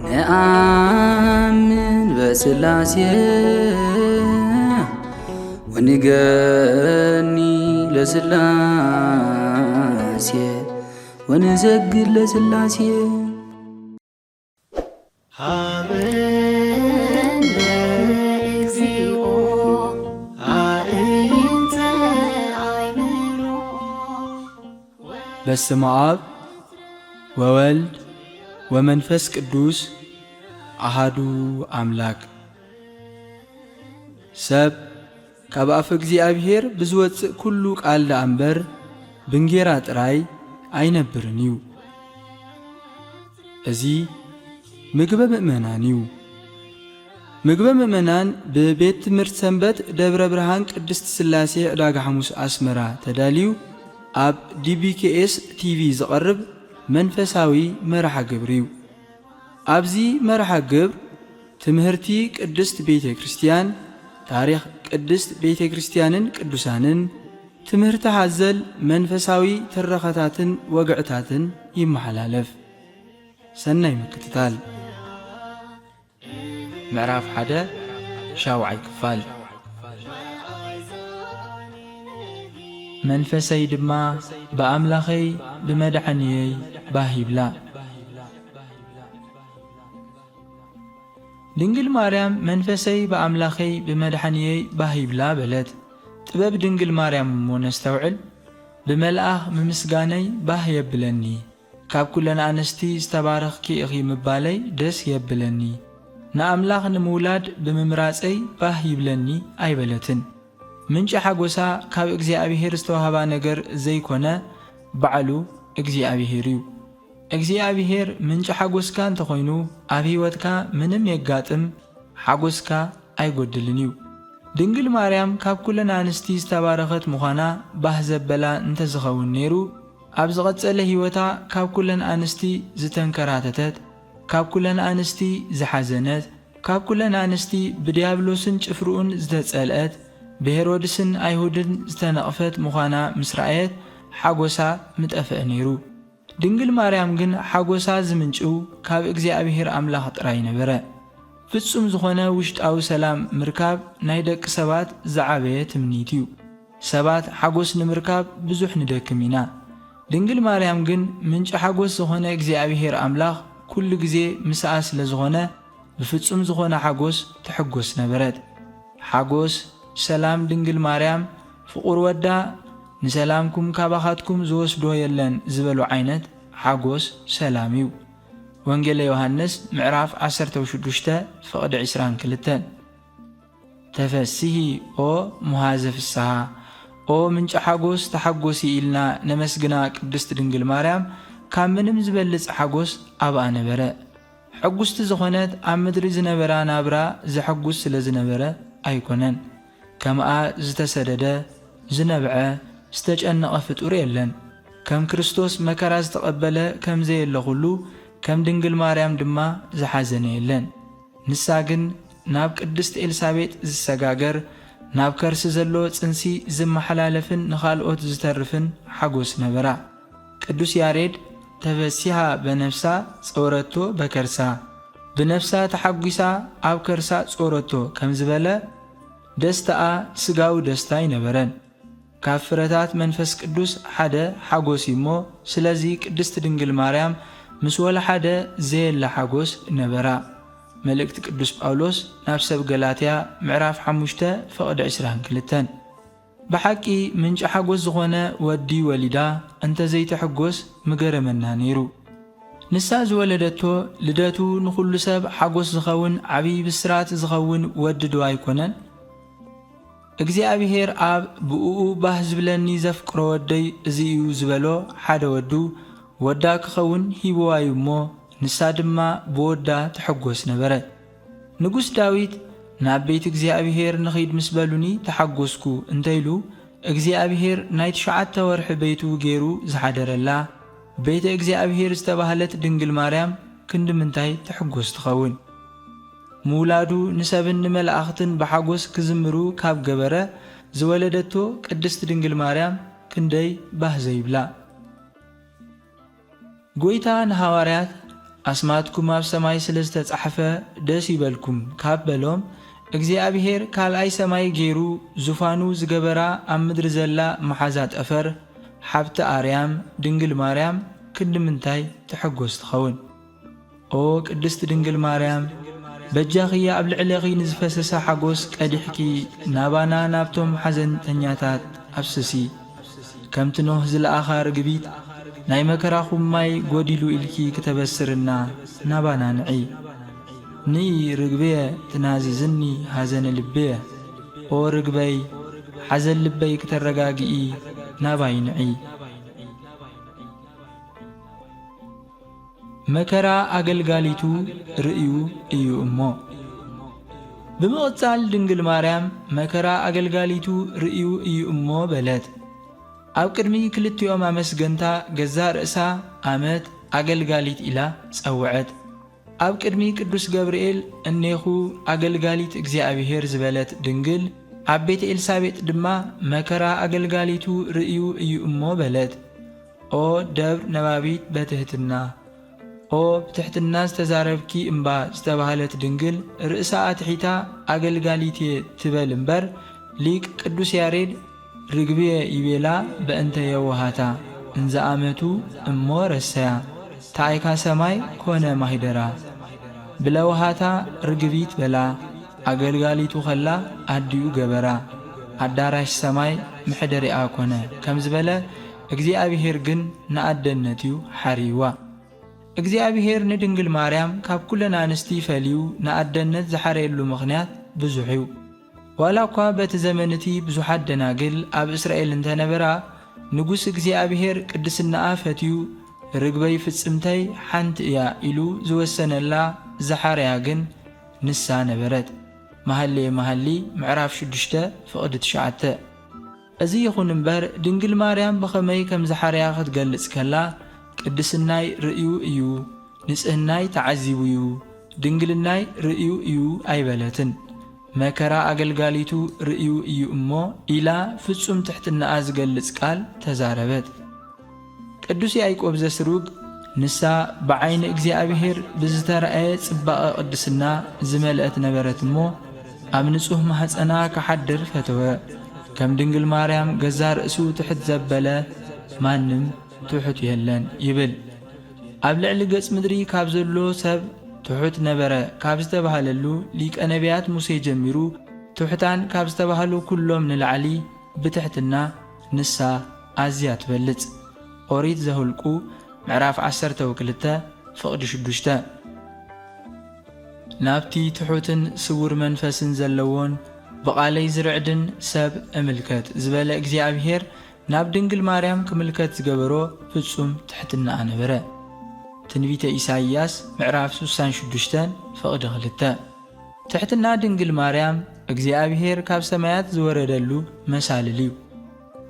ነአምን በስላሴ ወንገኒ ለስላሴ ወንሰግድ ለስላሴ በስመ አብ ወወልድ ወመንፈስ ቅዱስ አሃዱ አምላክ። ሰብ ካብ አፍ እግዚአብሔር ብዝወፅእ ኩሉ ቃል ደኣምበር ብንጌራ ጥራይ ኣይነብርን እዩ። እዚ ምግበ ምእመናን እዩ። ምግበ ምእመናን ብቤት ትምህርት ሰንበት ደብረ ብርሃን ቅድስት ስላሴ ዕዳጋ ሐሙስ አስመራ ተዳልዩ ኣብ ዲቢኬኤስ ቲቪ ዝቐርብ መንፈሳዊ መርሓ ግብሪ እዩ። ኣብዚ መርሓ ግብር ትምህርቲ ቅድስት ቤተ ክርስቲያን፣ ታሪኽ ቅድስት ቤተ ክርስቲያንን ቅዱሳንን፣ ትምህርቲ ሓዘል መንፈሳዊ ትረኸታትን ወግዕታትን ይመሓላለፍ። ሰናይ ምክትታል። ምዕራፍ 1 ሻውዓይ ክፋል። መንፈሰይ ድማ ብኣምላኸይ ብመድሓኒየይ ባህ ይብላ። ድንግል ማርያም መንፈሰይ ብኣምላኸይ ብመድሓኒየይ ባህ ይብላ በለት። ጥበብ ድንግል ማርያም እሞ ነስተውዕል ብመልኣኽ ምምስጋነይ ባህ የብለኒ፣ ካብ ኩለን ኣንስቲ ዝተባረኽኪ ኢኺ ምባለይ ደስ የብለኒ፣ ንኣምላኽ ንምውላድ ብምምራፀይ ባህ ይብለኒ ኣይበለትን። ምንጭ ሓጎሳ ካብ እግዚኣብሔር ዝተዋህባ ነገር ዘይኮነ ባዕሉ እግዚኣብሔር እዩ። እግዚኣብሔር ምንጭ ሓጎስካ እንተኾይኑ ኣብ ሕይወትካ ምንም የጋጥም ሓጎስካ ኣይጐድልን እዩ። ድንግል ማርያም ካብ ኩለን ኣንስቲ ዝተባረኸት ምዃና ባህ ዘበላ እንተዝኸውን ነይሩ ኣብ ዝቐጸለ ሕይወታ ካብ ኩለን ኣንስቲ ዝተንከራተተት፣ ካብ ኩለን ኣንስቲ ዝሓዘነት፣ ካብ ኩለን ኣንስቲ ብዲያብሎስን ጭፍርኡን ዝተጸልአት፣ ብሄሮድስን ኣይሁድን ዝተነቕፈት ምዃና ምስ ረአየት ሓጎሳ ምጠፍአ ነይሩ። ድንግል ማርያም ግን ሓጎሳ ዝምንጭው ካብ እግዚኣብሔር ኣምላኽ ጥራይ ነበረ። ፍጹም ዝኾነ ውሽጣዊ ሰላም ምርካብ ናይ ደቂ ሰባት ዝዓበየ ትምኒት እዩ። ሰባት ሓጎስ ንምርካብ ብዙሕ ንደክም ኢና። ድንግል ማርያም ግን ምንጭ ሓጎስ ዝኾነ እግዚኣብሔር ኣምላኽ ኩሉ ግዜ ምስኣ ስለ ዝኾነ ብፍጹም ዝኾነ ሓጎስ ትሕጐስ ነበረት። ሓጎስ ሰላም ድንግል ማርያም ፍቑር ወዳ ንሰላምኩም ካባኻትኩም ዝወስዶ የለን ዝበሉ ዓይነት ሓጎስ ሰላም እዩ። ወንጌለ ዮሃንስ ምዕራፍ 16 ፍቕዲ 22 ተፈሲሒ ኦ ሙሃዘ ፍስሓ ኦ ምንጭ ሓጎስ ተሓጐሲ ኢልና ነመስግና ቅድስት ድንግል ማርያም ካብ ምንም ዝበልጽ ሓጎስ ኣብኣ ነበረ። ሕጉስቲ ዝኾነት ኣብ ምድሪ ዝነበራ ናብራ ዘሐጉስ ስለ ዝነበረ ኣይኮነን። ከምኣ ዝተሰደደ ዝነብዐ ዝተጨነቐ ፍጡር የለን። ከም ክርስቶስ መከራ ዝተቐበለ ከም ዘየለ ኩሉ ከም ድንግል ማርያም ድማ ዝሓዘነ የለን። ንሳ ግን ናብ ቅድስት ኤልሳቤጥ ዝሰጋገር ናብ ከርሲ ዘሎ ጽንሲ ዝመሓላለፍን ንኻልኦት ዝተርፍን ሓጎስ ነበራ። ቅዱስ ያሬድ ተፈሲሓ በነፍሳ ጾረቶ በከርሳ፣ ብነፍሳ ተሓጒሳ ኣብ ከርሳ ጾረቶ ከም ዝበለ ደስታኣ ስጋዊ ደስታ ይነበረን። ካብ ፍረታት መንፈስ ቅዱስ ሓደ ሓጎስ እሞ ስለዚ ቅድስት ድንግል ማርያም ምስ ወለሓደ ዘየላ ሓጎስ ነበራ። መልእክቲ ቅዱስ ጳውሎስ ናብ ሰብ ገላትያ ምዕራፍ 5 ፍቕዲ 22 ብሓቂ ምንጭ ሓጎስ ዝኾነ ወዲ ወሊዳ እንተዘይተሕጐስ ምገረመና ነይሩ። ንሳ ዝወለደቶ ልደቱ ንኹሉ ሰብ ሓጎስ ዝኸውን ዓብዪ ብስራት ዝኸውን ወዲ ዶ ኣይኮነን? እግዚኣብሔር ኣብ ብኡኡ ባህ ዝብለኒ ዘፍቅሮ ወደይ እዚ እዩ ዝበሎ ሓደ ወዱ ወዳ ክኸውን ሂብዋ እዩ እሞ ንሳ ድማ ብወዳ ትሕጐስ ነበረት። ንጉስ ዳዊት ናብ ቤት እግዚኣብሔር ንኸይድ ምስ በሉኒ ተሓጐስኩ እንተይሉ እግዚኣብሔር ናይ 9 ወርሒ ቤቱ ገይሩ ዝሓደረላ ቤተ እግዚኣብሔር ዝተባህለት ድንግል ማርያም ክንዲ ምንታይ ትሕጐስ ትኸውን? ምውላዱ ንሰብን ንመላእኽትን ብሓጎስ ክዝምሩ ካብ ገበረ ዝወለደቶ ቅድስት ድንግል ማርያም ክንደይ ባህ ዘይብላ። ጎይታ ንሐዋርያት ኣስማትኩም ኣብ ሰማይ ስለ ዝተጻሕፈ ደስ ይበልኩም ካብ በሎም እግዚኣብሔር ካልኣይ ሰማይ ገይሩ ዙፋኑ ዝገበራ ኣብ ምድሪ ዘላ መሓዛ ጠፈር ሓብቲ ኣርያም ድንግል ማርያም ክንድምንታይ ትሕጐስ ትኸውን? ኦ ቅድስቲ ድንግል ማርያም በጃኽያ ኣብ ልዕለኺ ንዝፈሰሰ ሓጐስ ቀዲሕኪ ናባና ናብቶም ሓዘንተኛታት ኣፍስሲ ከምቲ ኖህ ዝለኣኻ ርግቢት ናይ መከራኹም ማይ ጐዲሉ ኢልኪ ክተበስርና ናባና ንዒ ንኢ ርግበየ ትናዝዝኒ ሓዘነ ልበየ ኦ ርግበይ ሓዘን ልበይ ክተረጋግኢ ናባይ ንዒ መከራ ኣገልጋሊቱ ርእዩ እዩ እሞ ብምቕጻል ድንግል ማርያም መከራ ኣገልጋሊቱ ርእዩ እዩ እሞ በለት ኣብ ቅድሚ ክልቲኦም ኣመስገንታ ገዛ ርእሳ ኣመት ኣገልጋሊት ኢላ ጸውዐት ኣብ ቅድሚ ቅዱስ ገብርኤል እኔኹ ኣገልጋሊት እግዚኣብሔር ዝበለት ድንግል ኣብ ቤተ ኤልሳቤጥ ድማ መከራ ኣገልጋሊቱ ርእዩ እዩ እሞ በለት ኦ ደብር ነባቢት በትሕትና ኦ ብትሕትና ዝተዛረብኪ እምባ ዝተባህለት ድንግል ርእሳ ኣትሒታ ኣገልጋሊት ትበል እምበር ሊቅ ቅዱስ ያሬድ ርግብየ ይቤላ በእንተ የወሃታ እንዘኣመቱ እሞ ረሰያ ታይካ ሰማይ ኮነ ማሂደራ ብለውሃታ ርግቢት በላ ኣገልጋሊቱ ኸላ ኣድዩ ገበራ ኣዳራሽ ሰማይ ምሕደሪኣ ኮነ ከም ዝበለ እግዚኣብሔር ግን ንኣደነት እዩ ሓሪዋ እግዚኣብሔር ንድንግል ማርያም ካብ ኩለን ኣንስቲ ፈልዩ ንኣደነት ዝሓረየሉ ምኽንያት ብዙሕ እዩ ዋላ እኳ በቲ ዘመን እቲ ብዙሓት ደናግል ኣብ እስራኤል እንተነበራ ንጉስ እግዚኣብሔር ቅድስናኣ ፈትዩ ርግበይ ፍጽምተይ ሓንቲ እያ ኢሉ ዝወሰነላ ዝሓረያ ግን ንሳ ነበረት መሃሌየ መሃሊ ምዕራፍ 6 ፍቕዲ 9 እዚ ይኹን እምበር ድንግል ማርያም ብኸመይ ከም ዝሓረያ ክትገልጽ ከላ ቅድስናይ ርእዩ እዩ ንጽህናይ ተዓዚቡ እዩ ድንግልናይ ርእዩ እዩ ኣይበለትን መከራ ኣገልጋሊቱ ርእዩ እዩ እሞ ኢላ ፍጹም ትሕትናኣ ዝገልጽ ቃል ተዛረበት ቅዱስ ያዕቆብ ዘስሩግ ንሳ ብዓይኒ እግዚኣብሔር ብዝተረአየ ጽባቐ ቅድስና ዝመልአት ነበረት እሞ ኣብ ንጹህ ማሕፀና ክሓድር ፈተወ ከም ድንግል ማርያም ገዛ ርእሱ ትሕት ዘበለ ማንም ትሑት የለን ይብል ኣብ ልዕሊ ገጽ ምድሪ ካብ ዘሎ ሰብ ትሑት ነበረ ካብ ዝተባሃለሉ ሊቀ ነቢያት ሙሴ ጀሚሩ ትሑታን ካብ ዝተባሃሉ ኩሎም ንላዕሊ ብትሕትና ንሳ ኣዝያ ትበልጽ ኦሪት ዘሁልቁ ምዕራፍ 12 ፍቕዲ 6 ናብቲ ትሑትን ስውር መንፈስን ዘለዎን ብቓለይ ዝርዕድን ሰብ እምልከት ዝበለ እግዚኣብሔር ናብ ድንግል ማርያም ክምልከት ዝገበሮ ፍጹም ትሕትናኣ ነበረ ትንቢተ ኢሳይያስ ምዕራፍ 66 ፍቕዲ 2 ትሕትና ድንግል ማርያም እግዚኣብሔር ካብ ሰማያት ዝወረደሉ መሳልል እዩ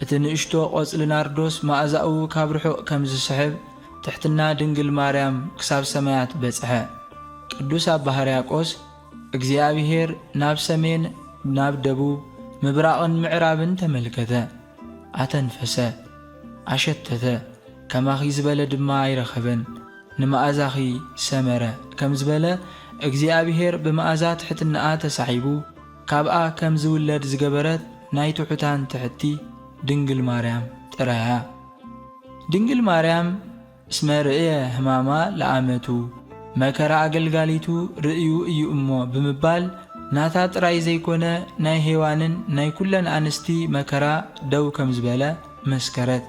እቲ ንእሽቶ ቆጽሊ ናርዶስ ማእዛኡ ካብ ርሑቕ ከም ዝስሕብ ትሕትና ድንግል ማርያም ክሳብ ሰማያት በጽሐ ቅዱስ ኣባ ሕርያቆስ እግዚኣብሔር ናብ ሰሜን ናብ ደቡብ ምብራቕን ምዕራብን ተመልከተ ኣተንፈሰ ኣሸተተ ከማኺ ዝበለ ድማ ኣይረኸበን ንመኣዛኺ ሰመረ ከም ዝበለ እግዚኣብሔር ብመኣዛ ትሕትናኣ ተሳሒቡ ካብኣ ከም ዝውለድ ዝገበረት ናይ ትሑታን ትሕቲ ድንግል ማርያም ጥራያ ድንግል ማርያም እስመ ርእየ ሕማማ ለኣመቱ መከራ ኣገልጋሊቱ ርእዩ እዩ እሞ ብምባል ናታ ጥራይ ዘይኮነ ናይ ሄዋንን ናይ ኩለን ኣንስቲ መከራ ደው ከም ዝበለ መስከረት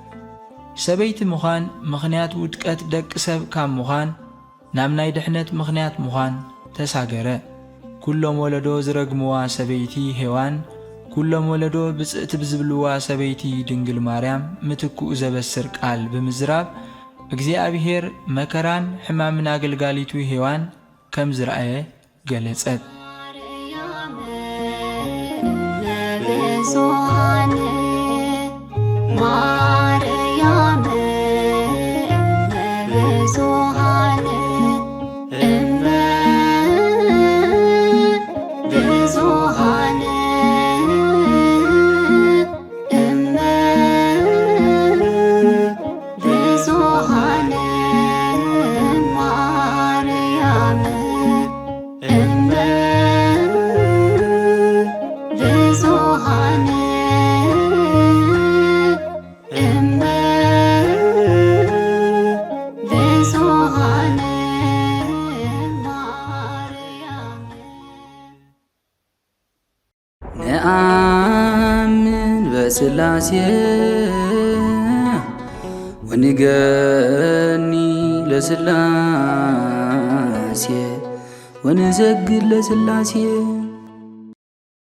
ሰበይቲ ምዃን ምኽንያት ውድቀት ደቂ ሰብ ካብ ምዃን ናብ ናይ ድሕነት ምኽንያት ምዃን ተሳገረ ኩሎም ወለዶ ዝረግምዋ ሰበይቲ ሄዋን ኩሎም ወለዶ ብጽእቲ ብዝብልዋ ሰበይቲ ድንግል ማርያም ምትኩኡ ዘበስር ቃል ብምዝራብ እግዚአብሔር መከራን ሕማምን አገልጋሊቱ ሄዋን ከም ዝረአየ ገለጸት። ነአምን በስላሴ ወንገኒ ለስላሴ ወንሰግድ ለስላሴ